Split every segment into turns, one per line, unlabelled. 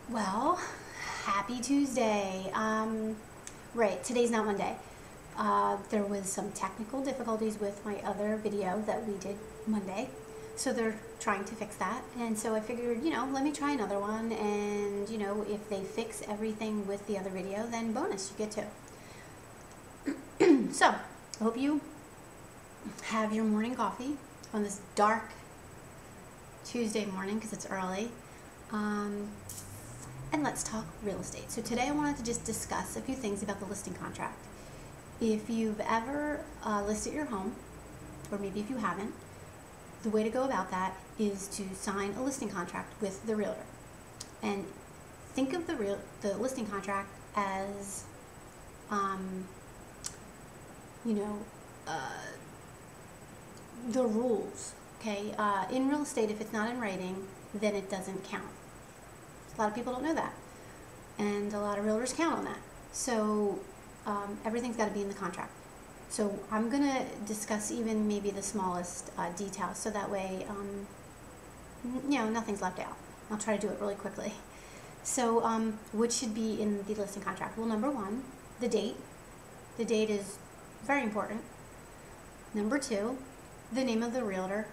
Well, happy Tuesday. Right, today's not Monday. There was some technical difficulties with my other video that we did Monday. So they're trying to fix that. And so I figured, let me try another one. And, if they fix everything with the other video, then bonus, you get to. So, I hope you have your morning coffee on this dark Tuesday morning because it's early. And let's talk real estate. So today I wanted to just discuss a few things about the listing contract. If you've ever listed your home, or maybe if you haven't, the way to go about that is to sign a listing contract with the realtor. And think of the listing contract as, the rules, okay? In real estate, if it's not in writing, then it doesn't count. A lot of people don't know that, and a lot of realtors count on that. So everything's got to be in the contract. So I'm going to discuss even maybe the smallest details, so that way, nothing's left out. I'll try to do it really quickly. So what should be in the listing contract? Well, number one, the date. The date is very important. Number two, the name of the realtor,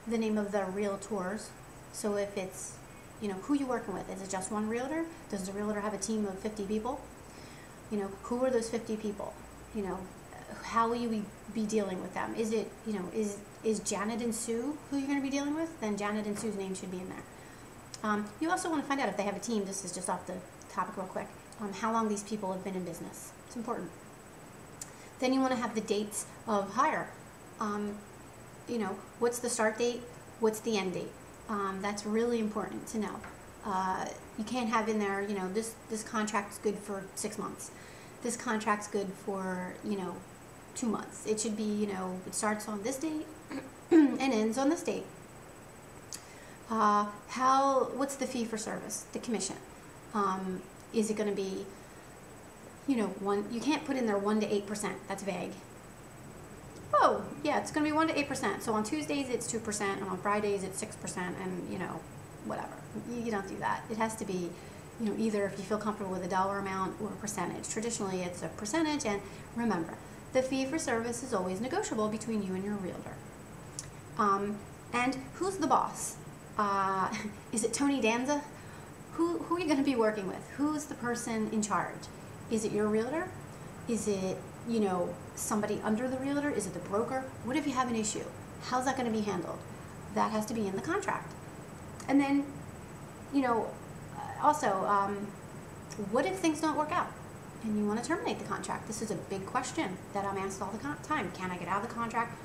the name of the realtors. So if it's who you're working with. Is it just one realtor? Does the realtor have a team of 50 people? Who are those 50 people? How will you be dealing with them? Is it, is Janet and Sue who you're going to be dealing with? Then Janet and Sue's name should be in there. You also want to find out if they have a team. This is just off the topic real quick. How long these people have been in business. It's important. Then you want to have the dates of hire. What's the start date? What's the end date? That's really important to know. You can't have in there, this contract's good for 6 months. This contract's good for, 2 months. It should be, it starts on this date and ends on this date. What's the fee for service? The commission. Is it going to be, you can't put in there 1 to 8%. That's vague. Oh, yeah, it's going to be 1 to 8%. So on Tuesdays it's 2%, and on Fridays it's 6%, and whatever. You don't do that. It has to be, either if you feel comfortable with a dollar amount or a percentage. Traditionally, it's a percentage, and remember, the fee for service is always negotiable between you and your realtor. And who's the boss? Is it Tony Danza? Who are you going to be working with? Who's the person in charge? Is it your realtor? Is it somebody under the realtor? Is it the broker? What if you have an issue? How's that going to be handled? That has to be in the contract. And then, also, what if things don't work out and you want to terminate the contract? This is a big question that I'm asked all the time. Can I get out of the contract?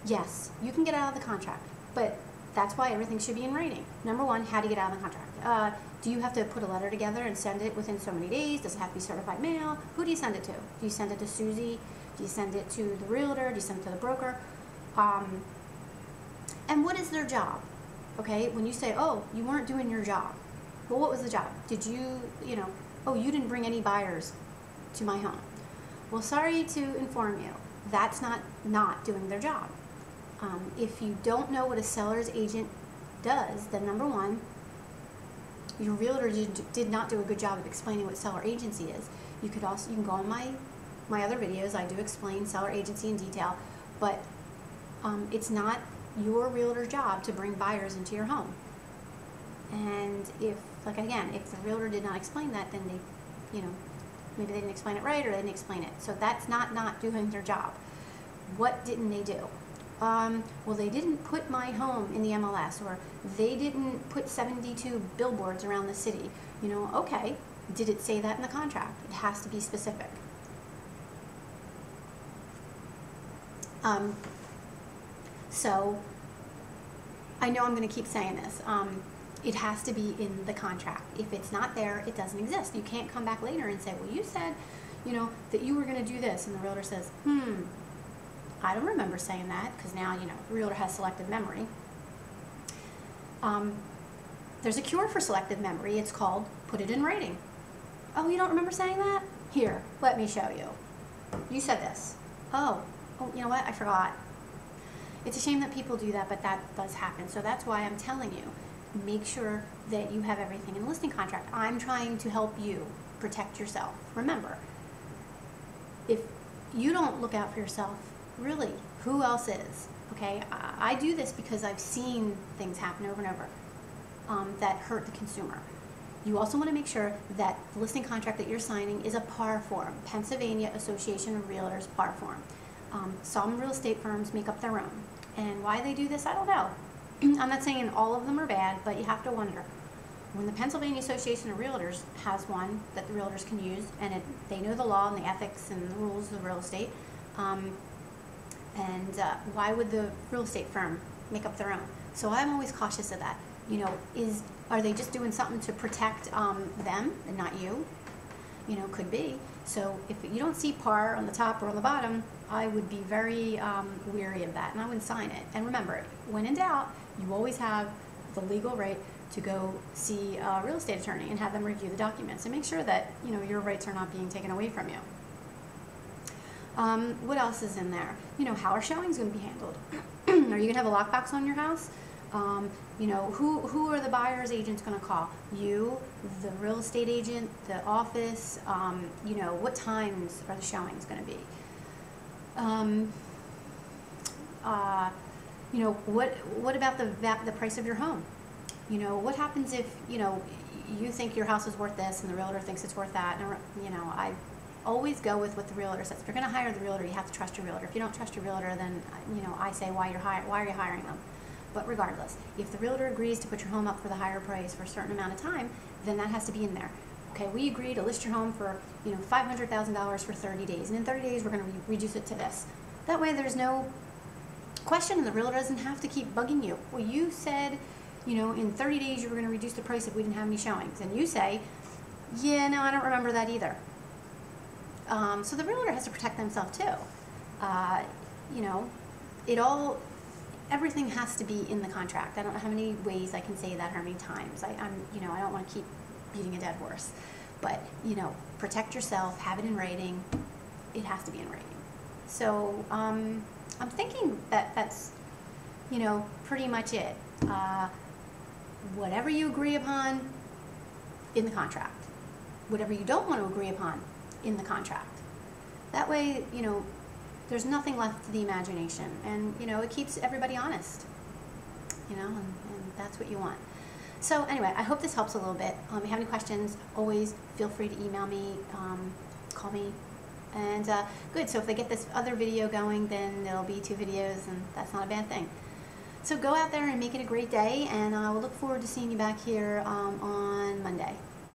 Yes, you can get out of the contract, but that's why everything should be in writing. Number one, how do you get out of the contract? Do you have to put a letter together and send it within so many days? Does it have to be certified mail? Who do you send it to? Do you send it to Susie? Do you send it to the realtor? Do you send it to the broker? And what is their job? Okay, when you say, oh, you weren't doing your job. Well, what was the job? Did you, oh, you didn't bring any buyers to my home. Well, sorry to inform you, that's not doing their job. If you don't know what a seller's agent does, then number one, your realtor did not do a good job of explaining what seller agency is. You can go on my other videos. I do explain seller agency in detail, but it's not your realtor's job to bring buyers into your home. And if the realtor did not explain that, then they, maybe they didn't explain it right, or they didn't explain it. So that's not doing their job. What didn't they do? Well, they didn't put my home in the MLS, or they didn't put 72 billboards around the city. Okay, did it say that in the contract? It has to be specific. So, I know I'm going to keep saying this. It has to be in the contract. If it's not there, it doesn't exist. You can't come back later and say, well, you said, that you were going to do this, and the realtor says, I don't remember saying that, because now, the realtor has selective memory. There's a cure for selective memory. It's called put it in writing. Oh, you don't remember saying that? Here, let me show you. You said this. Oh, you know what? I forgot. It's a shame that people do that, but that does happen. So that's why I'm telling you, make sure that you have everything in the listing contract. I'm trying to help you protect yourself. Remember, if you don't look out for yourself, really, who else is? Okay, I do this because I've seen things happen over and over that hurt the consumer. You also want to make sure that the listing contract that you're signing is a PAR form, Pennsylvania Association of Realtors PAR form. Some real estate firms make up their own. And why they do this, I don't know. I'm not saying all of them are bad, but you have to wonder. When the Pennsylvania Association of Realtors has one that the realtors can use, and they know the law and the ethics and the rules of real estate, why would the real estate firm make up their own? So I'm always cautious of that. You know, are they just doing something to protect them and not you? You know, could be. So if you don't see PAR on the top or on the bottom, I would be very weary of that, and I wouldn't sign it. And remember, when in doubt, you always have the legal right to go see a real estate attorney and have them review the documents and make sure that, you know, your rights are not being taken away from you. What else is in there? You know, how are showings going to be handled? Are you going to have a lockbox on your house? You know, who are the buyer's agents going to call? You, the real estate agent, the office, you know, what times are the showings going to be? You know, what about the price of your home? You know, what happens if, you know, you think your house is worth this and the realtor thinks it's worth that? And, you know, I always go with what the realtor says. If you're going to hire the realtor, you have to trust your realtor. If you don't trust your realtor, then, you know, I say, why are you hiring them? But regardless, if the realtor agrees to put your home up for the higher price for a certain amount of time, then that has to be in there. Okay, we agree to list your home for, you know, $500,000 for 30 days, and in 30 days we're going to reduce it to this. That way there's no question, and the realtor doesn't have to keep bugging you. Well, you said, you know, in 30 days you were going to reduce the price if we didn't have any showings, and you say, yeah, no, I don't remember that either. So the realtor has to protect themselves too. You know, everything has to be in the contract. I don't know how many ways I can say that, how many times. You know, I don't want to keep beating a dead horse, but, you know, protect yourself, have it in writing. It has to be in writing. So I'm thinking that that's, you know, pretty much it. Whatever you agree upon in the contract, whatever you don't want to agree upon in the contract. That way, you know, there's nothing left to the imagination, and, you know, it keeps everybody honest, you know, and that's what you want. So anyway, I hope this helps a little bit. If you have any questions, always feel free to email me, call me, and good. So if they get this other video going, then there'll be 2 videos, and that's not a bad thing. So go out there and make it a great day, and I will look forward to seeing you back here on